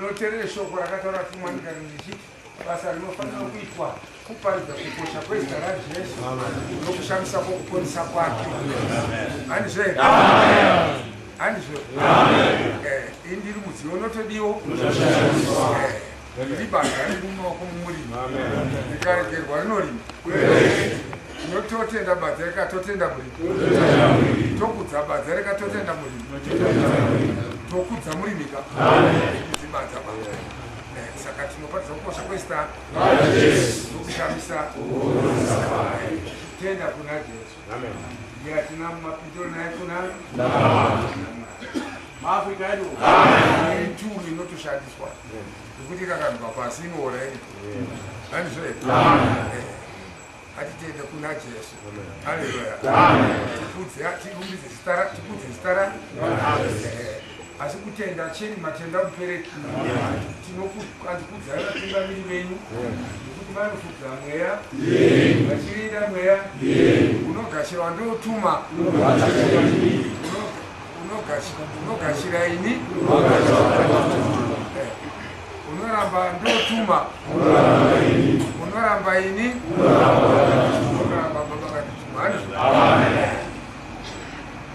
ndinoteerera shoko rakataura kumwanika richichi basa rinofanira kuitwa kuparidza kukosha kwezita rajesu nokushamisa kwokuponesa kwake. Handizve handizvo indiri mudziyo unotodiwo ribanga riri mumaoko mumurimi rikaregerwa rinorima tinototenda badza rikatotenda murimi tokudza badza rikatotenda murimi tokudza murimika kudzibadza badza. Saka tinoparidza kukosha kwezita nokushamisa tenda kuna Jesu. Yatina mapitiro naye kuna maafrika edu ituru inotoshandiswa kuti kakabva pasi inourayi. Handizvo atitende kuna Jesu. Haleluya. Tirumbidze zita rake. Asi kutenda cheni matenda mupereki tinokudzana vatungamiri venyu nekuti vanofudza mweya vachirida mweya unogashirwa ndotuma unogashira ini unoramba ndotuma unoramba ini unoramba babakatituma.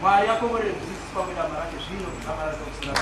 Mwari yakoborera pamwe namarake zvino namarake kusina.